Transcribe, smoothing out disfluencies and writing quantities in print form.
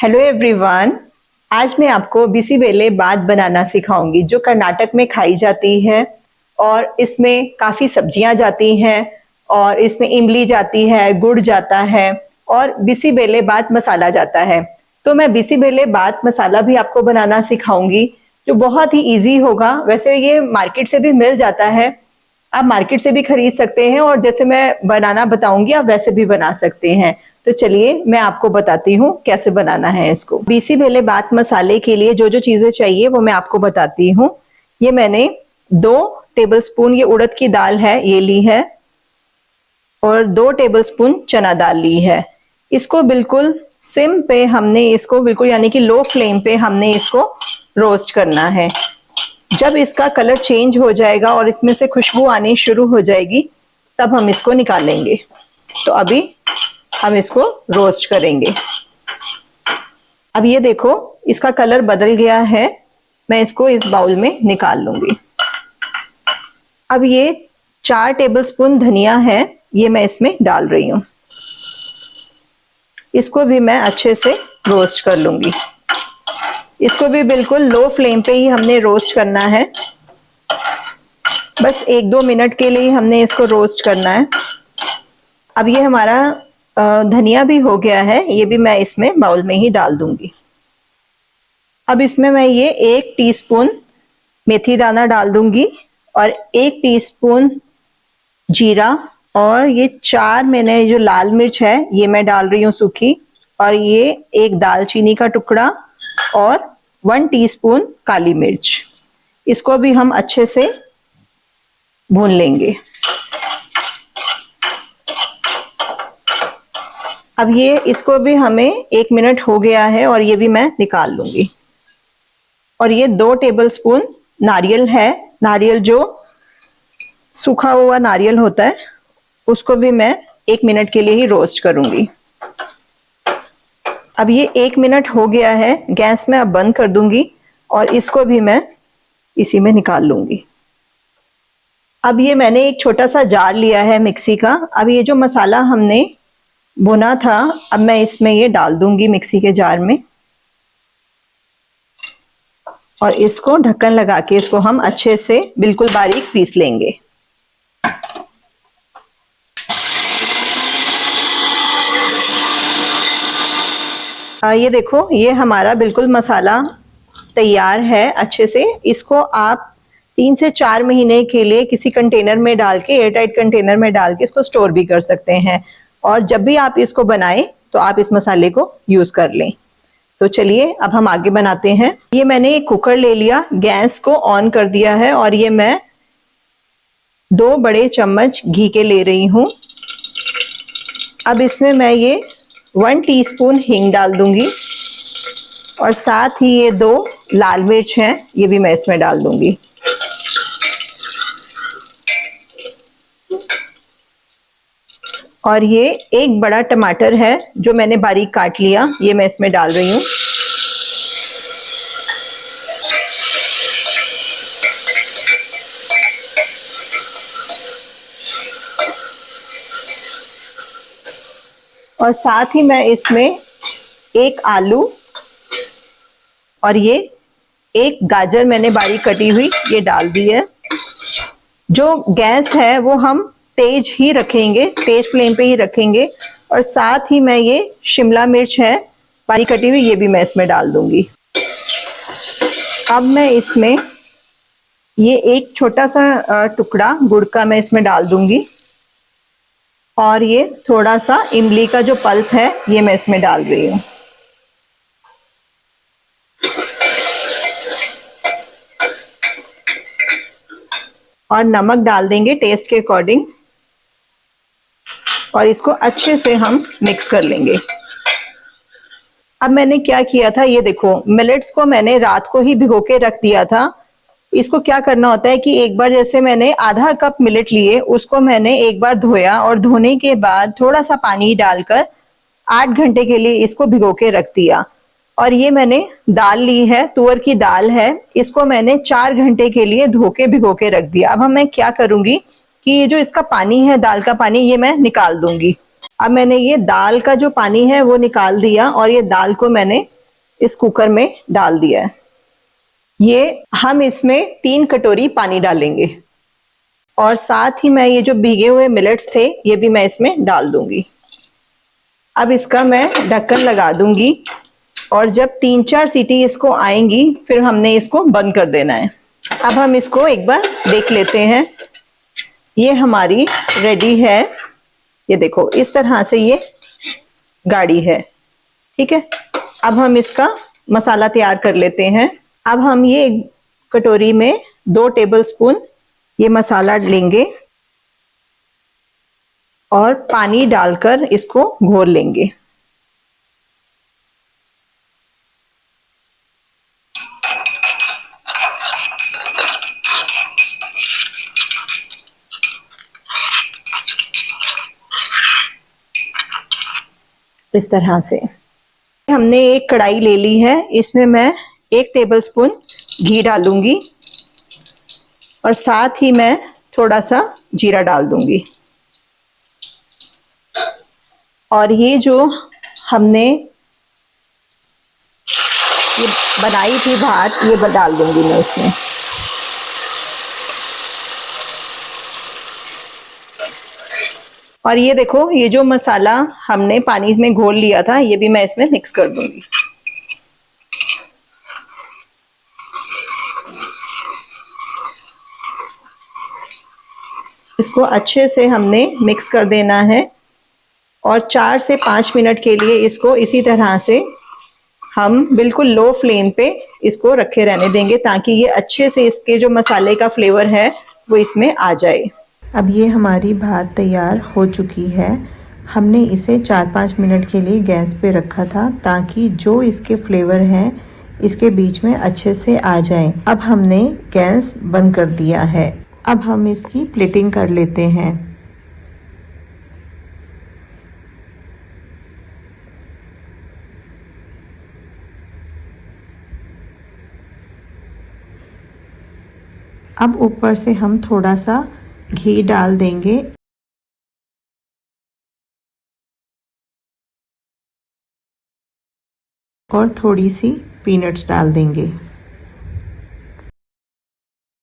Hello everyone. आज मैं आपको बिसीबेले बात बनाना सिखाऊंगी जो कर्नाटक में खाई जाती है और इसमें काफ़ी सब्जियां जाती हैं और इसमें इमली जाती है, गुड़ जाता है और बिसीबेले बात मसाला जाता है। तो मैं बिसीबेले बात मसाला भी आपको बनाना सिखाऊंगी जो बहुत ही इजी होगा। वैसे ये मार्केट से भी मिल जाता है, आप मार्केट से भी खरीद सकते हैं और जैसे मैं बनाना बताऊंगी आप वैसे भी बना सकते हैं। तो चलिए मैं आपको बताती हूँ कैसे बनाना है इसको। बिसीबेले बात मसाले के लिए जो जो चीजें चाहिए वो मैं आपको बताती हूँ। ये मैंने 2 टेबलस्पून ये उड़द की दाल है ये ली है और 2 टेबलस्पून चना दाल ली है। इसको बिल्कुल सिम पे हमने इसको बिल्कुल यानी कि लो फ्लेम पे हमने इसको रोस्ट करना है। जब इसका कलर चेंज हो जाएगा और इसमें से खुशबू आनी शुरू हो जाएगी तब हम इसको निकालेंगे। तो अभी हम इसको रोस्ट करेंगे। अब ये देखो इसका कलर बदल गया है, मैं इसको इस बाउल में निकाल लूंगी। अब ये 4 टेबलस्पून धनिया है, ये मैं इसमें डाल रही हूँ। इसको भी मैं अच्छे से रोस्ट कर लूंगी। इसको भी बिल्कुल लो फ्लेम पे ही हमने रोस्ट करना है, बस 1-2 मिनट के लिए हमने इसको रोस्ट करना है। अब ये हमारा धनिया भी हो गया है, ये भी मैं इसमें बाउल में ही डाल दूंगी। अब इसमें मैं ये 1 टीस्पून मेथी दाना डाल दूंगी और 1 टीस्पून जीरा और ये 4 मैंने जो लाल मिर्च है ये मैं डाल रही हूँ सूखी, और ये 1 दालचीनी का टुकड़ा और 1 टीस्पून काली मिर्च। इसको भी हम अच्छे से भून लेंगे। अब ये इसको भी हमें 1 मिनट हो गया है और ये भी मैं निकाल लूंगी। और ये 2 टेबलस्पून नारियल है, नारियल जो सूखा हुआ नारियल होता है उसको भी मैं 1 मिनट के लिए ही रोस्ट करूंगी। अब ये 1 मिनट हो गया है, गैस में अब बंद कर दूंगी और इसको भी मैं इसी में निकाल लूंगी। अब ये मैंने एक छोटा सा जार लिया है मिक्सी का। अब ये जो मसाला हमने भुना था अब मैं इसमें ये डाल दूंगी मिक्सी के जार में और इसको ढक्कन लगा के इसको हम अच्छे से बिल्कुल बारीक पीस लेंगे। ये देखो ये हमारा बिल्कुल मसाला तैयार है अच्छे से। इसको आप 3 से 4 महीने के लिए किसी कंटेनर में डाल के, एयरटाइट कंटेनर में डाल के इसको स्टोर भी कर सकते हैं और जब भी आप इसको बनाएं तो आप इस मसाले को यूज कर लें। तो चलिए अब हम आगे बनाते हैं। ये मैंने एक कुकर ले लिया, गैस को ऑन कर दिया है और ये मैं 2 बड़े चम्मच घी के ले रही हूँ। अब इसमें मैं ये 1 टीस्पून हींग डाल दूंगी और साथ ही ये 2 लाल मिर्च हैं ये भी मैं इसमें डाल दूंगी। और ये 1 बड़ा टमाटर है जो मैंने बारीक काट लिया, ये मैं इसमें डाल रही हूँ। और साथ ही मैं इसमें 1 आलू और ये 1 गाजर मैंने बारीक कटी हुई ये डाल दी है। जो गैस है वो हम तेज ही रखेंगे, तेज फ्लेम पे ही रखेंगे। और साथ ही मैं ये शिमला मिर्च है बारीक कटी हुई ये भी मैं इसमें डाल दूंगी। अब मैं इसमें ये 1 छोटा सा टुकड़ा गुड़ का मैं इसमें डाल दूंगी और ये थोड़ा सा इमली का जो पल्प है ये मैं इसमें डाल रही हूँ। और नमक डाल देंगे टेस्ट के अकॉर्डिंग और इसको अच्छे से हम मिक्स कर लेंगे। अब मैंने क्या किया था ये देखो, मिलेट्स को मैंने रात को ही भिगो के रख दिया था। इसको क्या करना होता है कि एक बार जैसे मैंने आधा कप मिलेट लिए उसको मैंने एक बार धोया और धोने के बाद थोड़ा सा पानी डालकर 8 घंटे के लिए इसको भिगो के रख दिया। और ये मैंने दाल ली है, तुअर की दाल है, इसको मैंने 4 घंटे के लिए धो के भिगो के रख दिया। अब मैं क्या करूंगी कि ये जो इसका पानी है दाल का पानी ये मैं निकाल दूंगी। अब मैंने ये दाल का जो पानी है वो निकाल दिया और ये दाल को मैंने इस कुकर में डाल दिया है। ये हम इसमें 3 कटोरी पानी डालेंगे और साथ ही मैं ये जो भीगे हुए मिलेट्स थे ये भी मैं इसमें डाल दूंगी। अब इसका मैं ढक्कन लगा दूंगी और जब 3-4 सीटी इसको आएंगी फिर हमने इसको बंद कर देना है। अब हम इसको एक बार देख लेते हैं। ये हमारी रेडी है। ये देखो इस तरह से ये गाढ़ी है। ठीक है, अब हम इसका मसाला तैयार कर लेते हैं। अब हम ये कटोरी में 2 टेबलस्पून ये मसाला लेंगे और पानी डालकर इसको घोल लेंगे। इस तरह से हमने एक कढ़ाई ले ली है, इसमें मैं 1 टेबलस्पून घी डालूंगी और साथ ही मैं थोड़ा सा जीरा डाल दूंगी। और ये जो हमने ये बनाई थी भात, ये डाल दूंगी मैं इसमें। और ये देखो ये जो मसाला हमने पानी में घोल लिया था ये भी मैं इसमें मिक्स कर दूंगी। इसको अच्छे से हमने मिक्स कर देना है और 4 से 5 मिनट के लिए इसको इसी तरह से हम बिल्कुल लो फ्लेम पे इसको रखे रहने देंगे ताकि ये अच्छे से इसके जो मसाले का फ्लेवर है वो इसमें आ जाए। अब ये हमारी भात तैयार हो चुकी है। हमने इसे 4-5 मिनट के लिए गैस पे रखा था ताकि जो इसके फ्लेवर हैं इसके बीच में अच्छे से आ जाएं। अब हमने गैस बंद कर दिया है। अब हम इसकी प्लेटिंग कर लेते हैं। अब ऊपर से हम थोड़ा सा घी डाल देंगे और थोड़ी सी पीनट्स डाल देंगे।